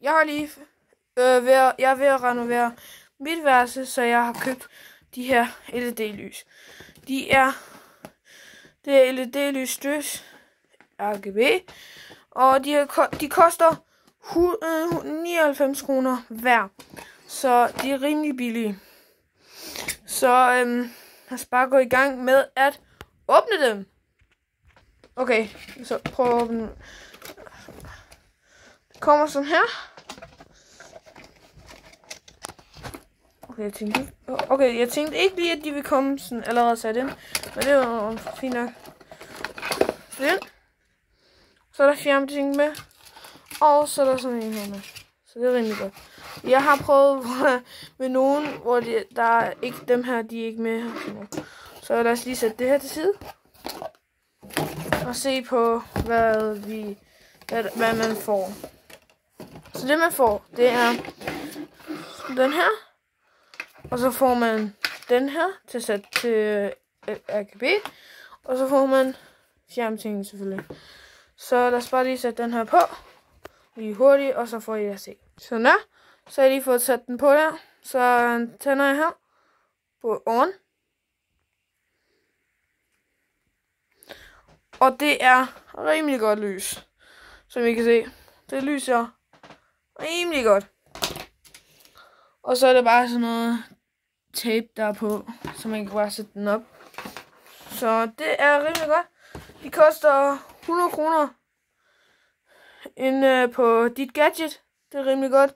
jeg har lige jeg er ved at renovere mit værelse, så jeg har købt de her LED-lys. Det er LED-lys støs RGB, og de koster 99 kroner hver, så de er rimelig billige. Så lad os bare gå i gang med at åbne dem. Okay, så prøv at åbne. Det kommer sådan her. Okay, jeg tænkte ikke lige, at de ville komme sådan allerede sat ind. Men det var fint nok. Så er der fjernbetjening med. Og så er der sådan en her med. Så det er rimelig godt. Jeg har prøvet med nogen, hvor der er ikke dem her, de er ikke med her. Så lad os lige sætte det her til side. Og se på, hvad man får. Så det man får, det er den her. Og så får man den her til at sætte til RGB. Og så får man fjernbetjening selvfølgelig. Så lad os bare lige sætte den her på. Lige hurtigt, og så får I at se. Sådan der. Så har jeg lige fået sat den på der. Så tænder jeg her på on. Og det er rimelig godt lys. Som I kan se. Det lyser rimelig godt. Og så er det bare sådan noget tape der på, så man kan bare sætte den op. Så det er rimelig godt. De koster 100 kroner inde på Dit Gadget. Det er rimelig godt.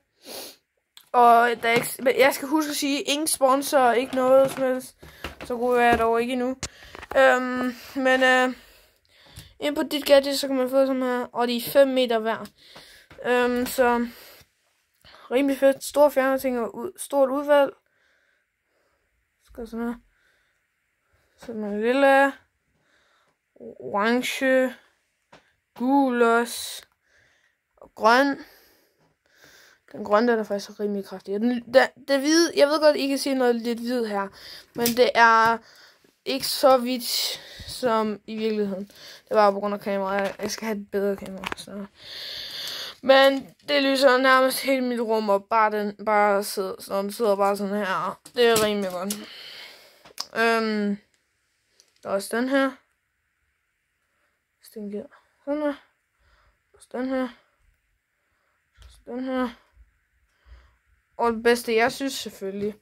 Og jeg skal huske at sige, ingen sponsor, ikke noget som helst. Så god er jeg dog ikke endnu. Men inde på Dit Gadget, så kan man få sådan her. Og de er 5 meter hver. Så rimelig fedt. Store fjernbetjening og stort udvalg. Skal sådan her. Så er en lille, orange, gul også, og grøn. Den grønne er faktisk rimelig kraftig. Det hvide, jeg ved godt, I kan se noget lidt hvid her, men det er ikke så hvidt som i virkeligheden. Det var på grund af kameraet. Jeg skal have et bedre kamera. Så. Men det lyser nærmest hele mit rum, og bare sidder bare sådan her. Det er rimelig godt. Der er også den her. Sådan her. Også den her. Også den her. Og det bedste, jeg synes selvfølgelig,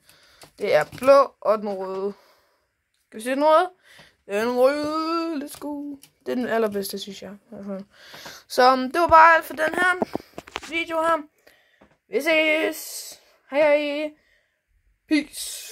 det er blå og den røde. Skal vi se den røde? Den røde, let's go. Det er den allerbedste, synes jeg. Så det var bare alt for den her video her. Vi ses. Hej hej. Peace.